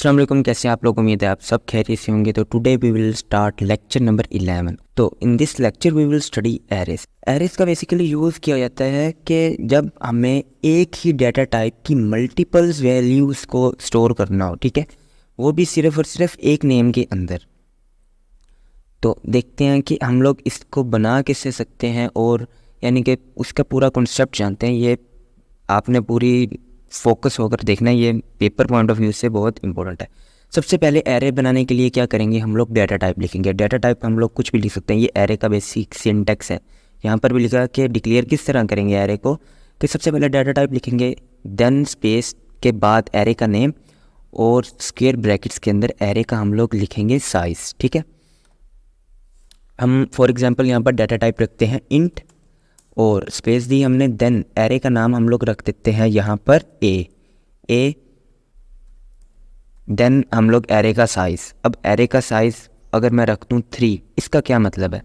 अस्सलाम वालेकुम, कैसे हैं आप लोग। उम्मीद है आप सब खैरियत से होंगे। तो today we will start lecture number 11। तो in this lecture we will study arrays. Arrays का बेसिकली यूज़ किया जाता है कि जब हमें एक ही डाटा टाइप की मल्टीपल्स वैल्यूज़ को स्टोर करना हो, ठीक है, वो भी सिर्फ और सिर्फ एक नेम के अंदर। तो देखते हैं कि हम लोग इसको बना कैसे सकते हैं, और यानी कि उसका पूरा कॉन्सेप्ट जानते हैं। ये आपने पूरी फोकस होकर देखना है, ये पेपर पॉइंट ऑफ व्यू से बहुत इंपॉर्टेंट है। सबसे पहले एरे बनाने के लिए क्या करेंगे, हम लोग डाटा टाइप लिखेंगे। डाटा टाइप हम लोग कुछ भी लिख सकते हैं, ये एरे का बेसिक सिंटैक्स है। यहाँ पर भी लिखा कि डिक्लेयर किस तरह करेंगे एरे को। तो सबसे पहले डाटा टाइप लिखेंगे, देन स्पेस के बाद एरे का नेम, और स्क्वायर ब्रैकेट्स के अंदर एरे का हम लोग लिखेंगे साइज़। ठीक है, हम फॉर एग्जांपल यहाँ पर डाटा टाइप रखते हैं इंट, और स्पेस दी हमने, देन एरे का नाम हम लोग रख देते हैं यहाँ पर ए, देन हम लोग एरे का साइज़। अब एरे का साइज़ अगर मैं रख दूँ 3, इसका क्या मतलब है?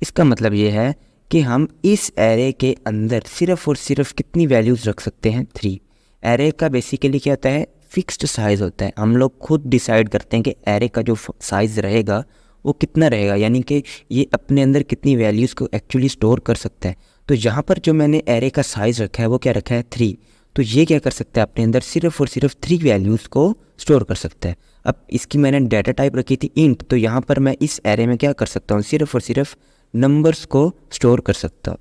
इसका मतलब ये है कि हम इस एरे के अंदर सिर्फ और सिर्फ कितनी वैल्यूज़ रख सकते हैं, 3। एरे का बेसिकली क्या होता है, फिक्स्ड साइज़ होता है। हम लोग खुद डिसाइड करते हैं कि एरे का जो साइज़ रहेगा वो कितना रहेगा, यानी कि ये अपने अंदर कितनी वैल्यूज़ को एक्चुअली स्टोर कर सकता है। तो यहाँ पर जो मैंने एरे का साइज़ रखा है वो क्या रखा है, 3। तो ये क्या कर सकता है, अपने अंदर सिर्फ और सिर्फ 3 वैल्यूज़ को स्टोर कर सकता है। अब इसकी मैंने डाटा टाइप रखी थी इंट, तो यहाँ पर मैं इस एरे में क्या कर सकता हूँ, सिर्फ और सिर्फ नंबर्स को स्टोर कर सकता हूँ।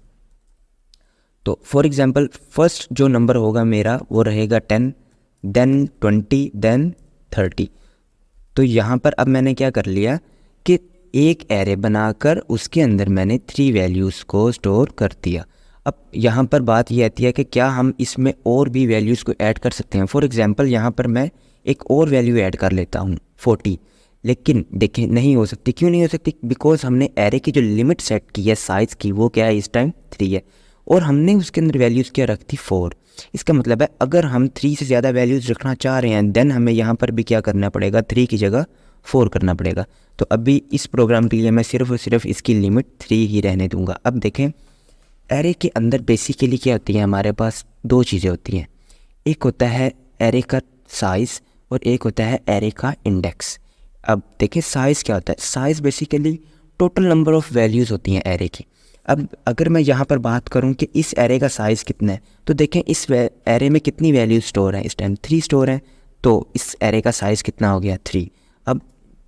तो फॉर एग्जांपल फर्स्ट जो नंबर होगा मेरा वो रहेगा 10, देन 20, देन 30। तो यहाँ पर अब मैंने क्या कर लिया कि एक एरे बनाकर उसके अंदर मैंने 3 वैल्यूज़ को स्टोर कर दिया। अब यहाँ पर बात ये आती है कि क्या हम इसमें और भी वैल्यूज़ को ऐड कर सकते हैं। फॉर एग्जांपल यहाँ पर मैं एक और वैल्यू ऐड कर लेता हूँ 40, लेकिन देखें नहीं हो सकती। क्यों नहीं हो सकती? बिकॉज हमने एरे की जो लिमिट सेट की है साइज़ की, वो क्या है, इस टाइम 3 है, और हमने उसके अंदर वैल्यूज़ क्या रख दी, 4। इसका मतलब है अगर हम 3 से ज़्यादा वैल्यूज़ रखना चाह रहे हैं, देन हमें यहाँ पर भी क्या करना पड़ेगा, 3 की जगह 4 करना पड़ेगा। तो अभी इस प्रोग्राम के लिए मैं सिर्फ और सिर्फ इसकी लिमिट 3 ही रहने दूंगा। अब देखें एरे के अंदर बेसिकली क्या होती है, हमारे पास 2 चीज़ें होती हैं। एक होता है एरे का साइज़ और एक होता है एरे का इंडेक्स। अब देखें साइज़ क्या होता है, size basically total number of values होती हैं एरे की। अब अगर मैं यहाँ पर बात करूँ कि इस एरे का साइज़ कितना है, तो देखें इस एरे में कितनी वैल्यूज स्टोर हैं, इस टाइम 3 स्टोर हैं, तो इस एरे का साइज़ कितना हो गया, 3। अब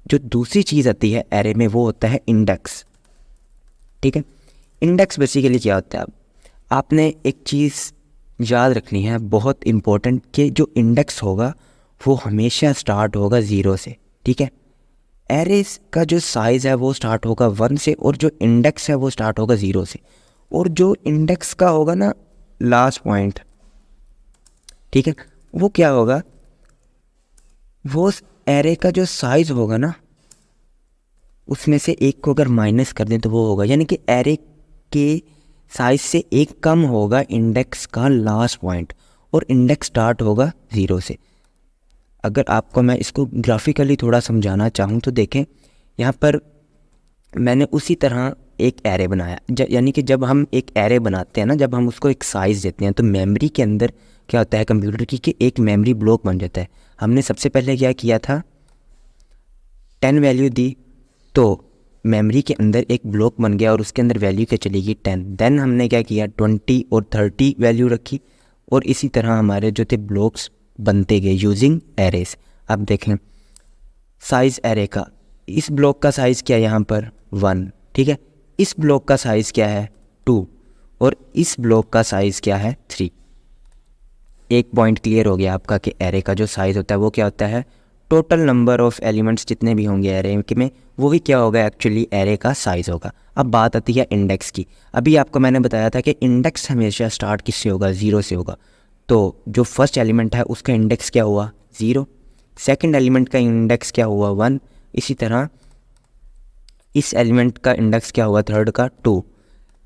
जो दूसरी चीज़ आती है एरे में वो होता है इंडेक्स। ठीक है, इंडेक्स बेसिकली क्या होता है, अब आपने एक चीज़ याद रखनी है बहुत इम्पोर्टेंट, कि जो इंडेक्स होगा वो हमेशा स्टार्ट होगा 0 से। ठीक है, एरेस का जो साइज़ है वो स्टार्ट होगा 1 से, और जो इंडेक्स है वो स्टार्ट होगा 0 से। और जो इंडेक्स का होगा ना लास्ट पॉइंट, ठीक है, वो क्या होगा, वो एरे का जो साइज़ होगा ना उसमें से एक को अगर माइनस कर दें तो वो होगा, यानी कि एरे के साइज़ से एक कम होगा इंडेक्स का लास्ट पॉइंट, और इंडेक्स स्टार्ट होगा 0 से। अगर आपको मैं इसको ग्राफिकली थोड़ा समझाना चाहूँ तो देखें यहाँ पर मैंने उसी तरह एक एरे बनाया, यानी कि जब हम एक एरे बनाते हैं ना, जब हम उसको एक साइज़ देते हैं, तो मेमोरी के अंदर क्या होता है कंप्यूटर की, कि एक मेमोरी ब्लॉक बन जाता है। हमने सबसे पहले क्या किया था, 10 वैल्यू दी, तो मेमोरी के अंदर एक ब्लॉक बन गया और उसके अंदर वैल्यू क्या चलेगी, 10। देन हमने क्या किया, 20 और 30 वैल्यू रखी, और इसी तरह हमारे जो थे ब्लॉक्स बनते गए यूजिंग एरेस। अब देखें साइज़ एरे का, इस ब्लॉक का साइज़ क्या है यहाँ पर 1, ठीक है, इस ब्लॉक का साइज़ क्या है 2, और इस ब्लॉक का साइज़ क्या है 3। एक पॉइंट क्लियर हो गया आपका कि एरे का जो साइज़ होता है वो क्या होता है, टोटल नंबर ऑफ़ एलिमेंट्स जितने भी होंगे एरे में वही क्या होगा, एक्चुअली एरे का साइज़ होगा। अब बात आती है इंडेक्स की। अभी आपको मैंने बताया था कि इंडेक्स हमेशा स्टार्ट किससे होगा, 0 से होगा। तो जो फर्स्ट एलिमेंट है उसका इंडेक्स क्या हुआ, 0। सेकंड एलिमेंट का इंडेक्स क्या हुआ, 1। इसी तरह इस एलिमेंट का इंडेक्स क्या हुआ, थर्ड का 2।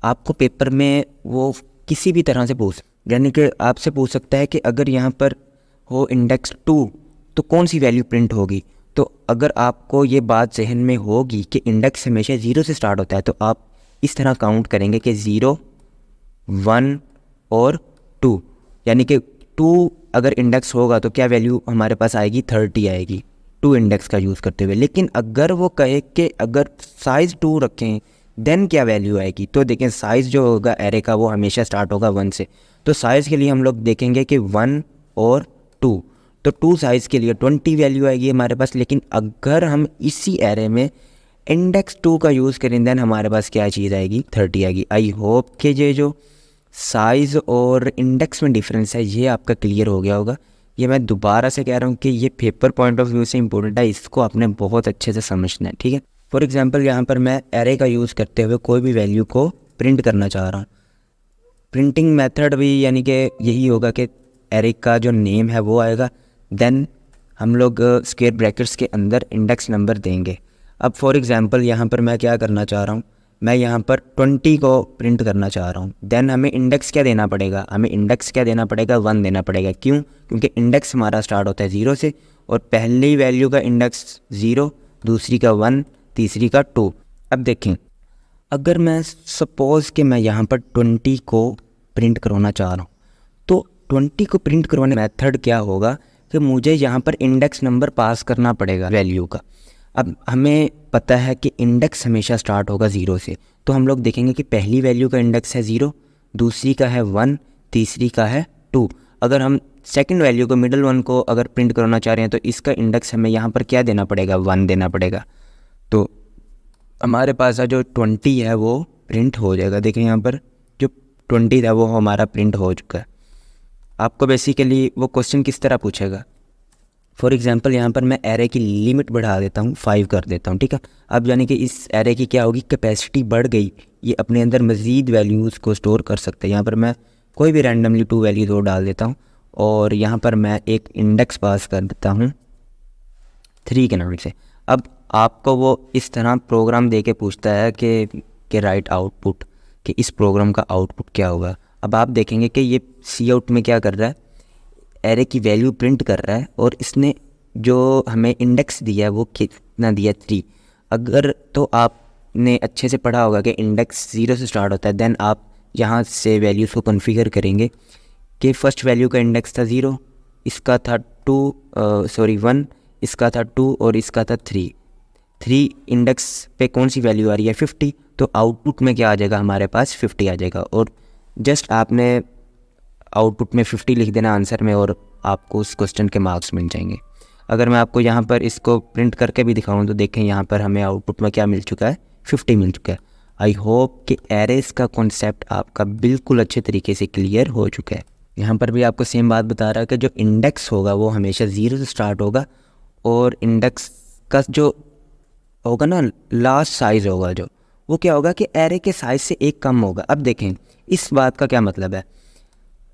आपको पेपर में वो किसी भी तरह से पूछ, यानी कि आपसे पूछ सकता है कि अगर यहाँ पर हो इंडेक्स 2 तो कौन सी वैल्यू प्रिंट होगी। तो अगर आपको ये बात जहन में होगी कि इंडेक्स हमेशा 0 से स्टार्ट होता है, तो आप इस तरह काउंट करेंगे कि 0, 1 और 2, यानी कि 2 अगर इंडेक्स होगा तो क्या वैल्यू हमारे पास आएगी, 30 आएगी। 2 इंडेक्स का यूज़ करते हुए। लेकिन अगर वो कहे कि अगर साइज़ 2 रखें देन क्या वैल्यू आएगी, तो देखें साइज़ जो होगा एरे का वो हमेशा स्टार्ट होगा 1 से। तो साइज़ के लिए हम लोग देखेंगे कि 1 और 2, तो 2 साइज़ के लिए 20 वैल्यू आएगी हमारे पास। लेकिन अगर हम इसी एरे में इंडेक्स 2 का यूज़ करें देन हमारे पास क्या चीज़ आएगी, 30 आएगी। आई होप कि ये जो साइज़ और इंडेक्स में डिफरेंस है ये आपका क्लियर हो गया होगा। ये मैं दोबारा से कह रहा हूँ कि ये पेपर पॉइंट ऑफ व्यू से इंपॉर्टेंट है, इसको आपने बहुत अच्छे से समझना है, ठीक है। फॉर एग्जांपल यहाँ पर मैं एरे का यूज़ करते हुए कोई भी वैल्यू को प्रिंट करना चाह रहा हूँ। प्रिंटिंग मेथड भी यानी कि यही होगा कि एरे का जो नेम है वो आएगा, देन हम लोग स्क्वायर ब्रैकेट्स के अंदर इंडेक्स नंबर देंगे। अब फॉर एग्जांपल यहाँ पर मैं क्या करना चाह रहा हूँ, मैं यहाँ पर 20 को प्रिंट करना चाह रहा हूँ। देन हमें इंडेक्स क्या देना पड़ेगा, हमें इंडेक्स क्या देना पड़ेगा, 1 देना पड़ेगा। क्यों? क्योंकि इंडेक्स हमारा स्टार्ट होता है 0 से, और पहली वैल्यू का इंडेक्स 0, दूसरी का 1, तीसरी का 2। अब देखें, अगर मैं सपोज़ कि मैं यहाँ पर 20 को प्रिंट करवाना चाह रहा हूँ, तो 20 को प्रिंट करवाने मेथड क्या होगा कि मुझे यहाँ पर इंडेक्स नंबर पास करना पड़ेगा वैल्यू का। अब हमें पता है कि इंडेक्स हमेशा स्टार्ट होगा 0 से, तो हम लोग देखेंगे कि पहली वैल्यू का इंडेक्स है 0, दूसरी का है 1, तीसरी का है 2। अगर हम सेकंड वैल्यू को, मिडल वन को अगर प्रिंट करना चाह रहे हैं तो इसका इंडेक्स हमें यहाँ पर क्या देना पड़ेगा, 1 देना पड़ेगा। तो हमारे पास जो 20 है वो प्रिंट हो जाएगा। देखें यहाँ पर जो 20 था वो हमारा प्रिंट हो चुका है। आपको बेसिकली वो क्वेश्चन किस तरह पूछेगा, फॉर एग्जांपल यहाँ पर मैं एरे की लिमिट बढ़ा देता हूँ, 5 कर देता हूँ, ठीक है। अब यानी कि इस एरे की क्या होगी, कैपेसिटी बढ़ गई, ये अपने अंदर मज़ीद वैल्यूज़ को स्टोर कर सकते हैं। यहाँ पर मैं कोई भी रैंडमली 2 वैल्यूज़ और डाल देता हूँ, और यहाँ पर मैं एक इंडेक्स पास कर देता हूँ 3 के नंबर से। अब आपको वो इस तरह प्रोग्राम दे के पूछता है कि राइट आउटपुट, कि इस प्रोग्राम का आउटपुट क्या होगा। अब आप देखेंगे कि ये सी आउट में क्या कर रहा है, एरे की वैल्यू प्रिंट कर रहा है, और इसने जो हमें इंडेक्स दिया है वो कितना दिया, 3। अगर तो आपने अच्छे से पढ़ा होगा कि इंडेक्स 0 से स्टार्ट होता है, देन आप यहाँ से वैल्यूज़ को कॉन्फ़िगर करेंगे कि फ़र्स्ट वैल्यू का इंडेक्स था 0, इसका था 1, इसका था 2 और इसका था 3 इंडेक्स पे कौन सी वैल्यू आ रही है, 50। तो आउटपुट में क्या आ जाएगा, हमारे पास 50 आ जाएगा, और जस्ट आपने आउटपुट में 50 लिख देना आंसर में, और आपको उस क्वेश्चन के मार्क्स मिल जाएंगे। अगर मैं आपको यहाँ पर इसको प्रिंट करके भी दिखाऊँ तो देखें यहाँ पर हमें आउटपुट में क्या मिल चुका है, 50 मिल चुका है। आई होप कि एरेस का कॉन्सेप्ट आपका बिल्कुल अच्छे तरीके से क्लियर हो चुका है। यहाँ पर भी आपको सेम बात बता रहा है कि जो इंडेक्स होगा वो हमेशा 0 से स्टार्ट होगा, और इंडेक्स का जो होगा ना लास्ट साइज़ होगा जो, वो क्या होगा कि एरे के साइज़ से एक कम होगा। अब देखें इस बात का क्या मतलब है,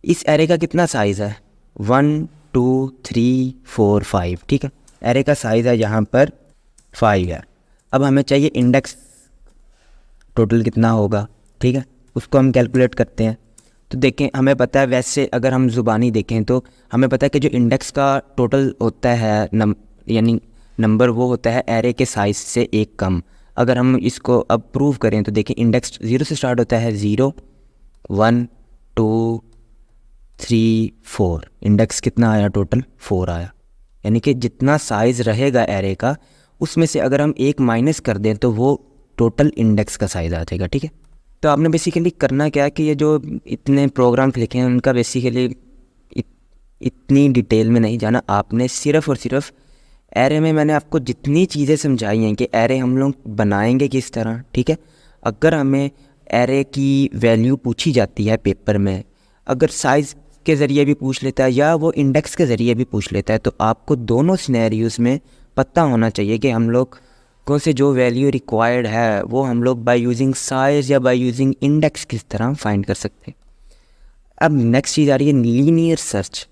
इस एरे का कितना साइज़ है, 1 2 3 4 5, ठीक है। एरे का साइज़ है यहाँ पर 5 है। अब हमें चाहिए इंडेक्स टोटल कितना होगा, ठीक है, उसको हम कैलकुलेट करते हैं। तो देखें हमें पता है, वैसे अगर हम ज़ुबानी देखें तो हमें पता है कि जो इंडेक्स का टोटल होता है यानी नंबर वो होता है एरे के साइज़ से एक कम। अगर हम इसको अब प्रूव करें तो देखें इंडेक्स 0 से स्टार्ट होता है, 0 1 2 3 4, इंडेक्स कितना आया, टोटल 4 आया। यानी कि जितना साइज़ रहेगा एरे का उसमें से अगर हम एक माइनस कर दें तो वो टोटल इंडेक्स का साइज़ आ जाएगा, ठीक है। तो आपने बेसिकली करना क्या है कि ये जो इतने प्रोग्राम्स लिखे हैं उनका बेसिकली इतनी डिटेल में नहीं जाना, आपने सिर्फ़ और सिर्फ एरे में मैंने आपको जितनी चीज़ें समझाई हैं कि एरे हम लोग बनाएंगे किस तरह, ठीक है। अगर हमें एरे की वैल्यू पूछी जाती है पेपर में, अगर साइज़ के ज़रिए भी पूछ लेता है या वो इंडेक्स के ज़रिए भी पूछ लेता है, तो आपको दोनों सिनेरियोज़ में पता होना चाहिए कि हम लोग कौन से जो वैल्यू रिक्वायर्ड है वो हम लोग बाय यूजिंग साइज़ या बाय यूजिंग इंडेक्स किस तरह फाइंड कर सकते हैं। अब नेक्स्ट चीज़ आ रही है लीनियर सर्च।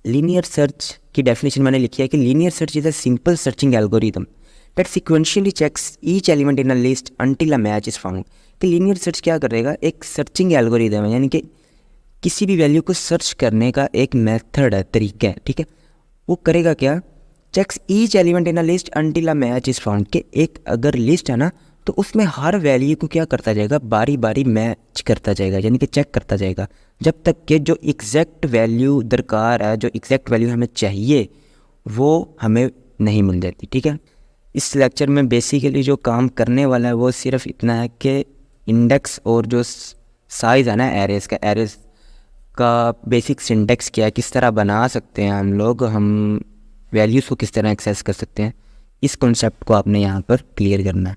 लीनियर सर्च की डेफिनेशन मैंने लिखी है कि linear search is a simple searching algorithm that sequentially checks each element in a list until a match is found. कि लीनियर सर्च क्या करेगा, एक सर्चिंग एल्गोरिथम है, यानी कि किसी भी वैल्यू को सर्च करने का एक मेथड है, तरीका है, ठीक है। वो करेगा क्या, checks each element in a list until a match is found. कि एक अगर लिस्ट है ना तो उसमें हर वैल्यू को क्या करता जाएगा, बारी बारी मैच करता जाएगा, यानी कि चेक करता जाएगा जब तक कि जो एग्जैक्ट वैल्यू दरकार है, जो एग्जैक्ट वैल्यू हमें चाहिए वो हमें नहीं मिल जाती। ठीक है, इस लेक्चर में बेसिकली जो काम करने वाला है वो सिर्फ इतना है कि इंडेक्स और जो साइज़ है ना एरेज़ का बेसिक सिंटेक्स क्या है, किस तरह बना सकते हैं हम लोग, हम वैल्यूज़ को किस तरह एक्सेस कर सकते हैं, इस कॉन्सेप्ट को आपने यहाँ पर क्लियर करना है।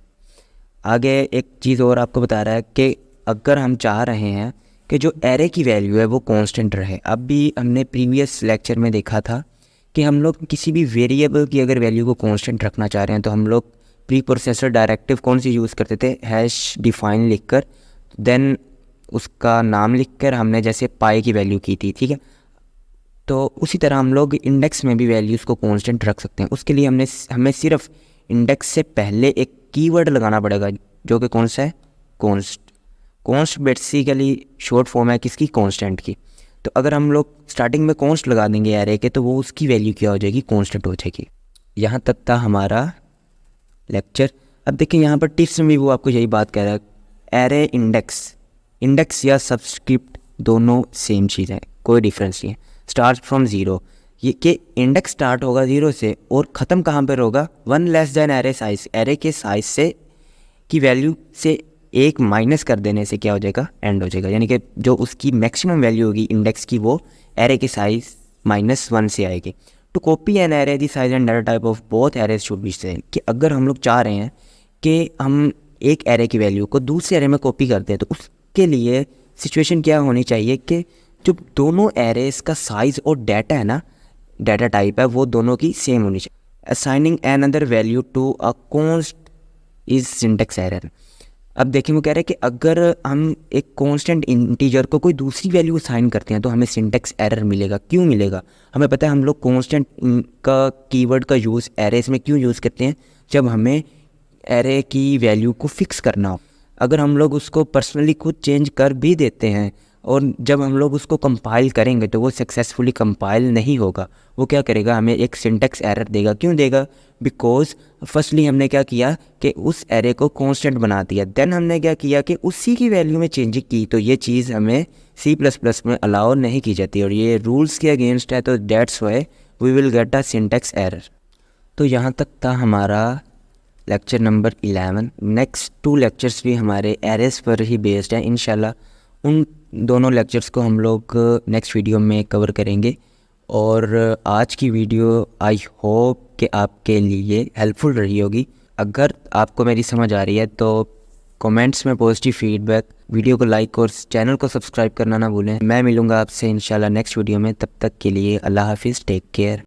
आगे एक चीज़ और आपको बता रहा है कि अगर हम चाह रहे हैं कि जो एरे की वैल्यू है वो कांस्टेंट रहे। अब भी हमने प्रीवियस लेक्चर में देखा था कि हम लोग किसी भी वेरिएबल की अगर वैल्यू को कांस्टेंट रखना चाह रहे हैं तो हम लोग प्री प्रोसेसर डायरेक्टिव कौन सी यूज़ करते थे, हैश डिफाइन लिखकर देन उसका नाम लिखकर हमने जैसे पाई की वैल्यू की थी। ठीक है, तो उसी तरह हम लोग इंडेक्स में भी वैल्यूज़ को कांस्टेंट रख सकते हैं। उसके लिए हमें सिर्फ इंडेक्स से पहले एक कीवर्ड लगाना पड़ेगा जो कि कौन सा है, कॉन्स्ट बेसिकली शॉर्ट फॉर्म है किसकी, कांस्टेंट की। तो अगर हम लोग स्टार्टिंग में कॉन्स्ट लगा देंगे एरे के तो वो उसकी वैल्यू क्या हो जाएगी, कांस्टेंट हो जाएगी। यहाँ तक था हमारा लेक्चर। अब देखिए यहाँ पर टिप्स में भी वो आपको यही बात कह रहा है, एरे इंडेक्स या सबस्क्रिप्ट दोनों सेम चीज़ है, कोई डिफरेंस नहीं है। स्टार्ट फ्रॉम ज़ीरो, ये कि इंडेक्स स्टार्ट होगा ज़ीरो से और ख़त्म कहाँ पर होगा, 1 less than array size, array के साइज़ से की वैल्यू से एक माइनस कर देने से क्या हो जाएगा, एंड हो जाएगा। यानी कि जो उसकी मैक्सिमम वैल्यू होगी इंडेक्स की वो एरे के साइज़ -1 से आएगी। To copy an array the size and data type of both arrays should be same, कि अगर हम लोग चाह रहे हैं कि हम एक एरे की वैल्यू को दूसरे एरे में कॉपी करते हैं तो उसके लिए सिचुएशन क्या होनी चाहिए कि जो दोनों एरेज का साइज़ और डाटा है ना, डाटा टाइप है, वो दोनों की सेम होनी चाहिए। Assigning another value to a const is syntax error. अब देखिए वो कह रहे हैं कि अगर हम एक कांस्टेंट इंटीजर को कोई दूसरी वैल्यू असाइन करते हैं तो हमें सिंटेक्स एरर मिलेगा। क्यों मिलेगा, हमें पता है हम लोग कांस्टेंट का कीवर्ड का यूज़ एरेज में क्यों यूज़ करते हैं, जब हमें एरे की वैल्यू को फिक्स करना हो। अगर हम लोग उसको पर्सनली खुद चेंज कर भी देते हैं और जब हम लोग उसको कंपाइल करेंगे तो वो सक्सेसफुली कंपाइल नहीं होगा, वो क्या करेगा, हमें एक सिंटेक्स एरर देगा। क्यों देगा, बिकॉज फर्स्टली हमने क्या किया कि उस एरे को कांस्टेंट बना दिया, देन हमने क्या किया कि उसी की वैल्यू में चेंज की, तो ये चीज़ हमें C++ में अलाउ नहीं की जाती और ये रूल्स के अगेंस्ट है, तो that's why we will get a syntax error. तो यहाँ तक था हमारा लेक्चर नंबर 11। नेक्स्ट 2 लेक्चर्स भी हमारे एरेस पर ही बेस्ड है। इंशाल्लाह उन दोनों लेक्चर्स को हम लोग नेक्स्ट वीडियो में कवर करेंगे। और आज की वीडियो आई होप कि आपके लिए हेल्पफुल रही होगी। अगर आपको मेरी समझ आ रही है तो कमेंट्स में पॉजिटिव फीडबैक, वीडियो को लाइक और चैनल को सब्सक्राइब करना ना भूलें। मैं मिलूँगा आपसे इंशाल्लाह नेक्स्ट वीडियो में, तब तक के लिए अल्लाह हाफिज़, टेक केयर।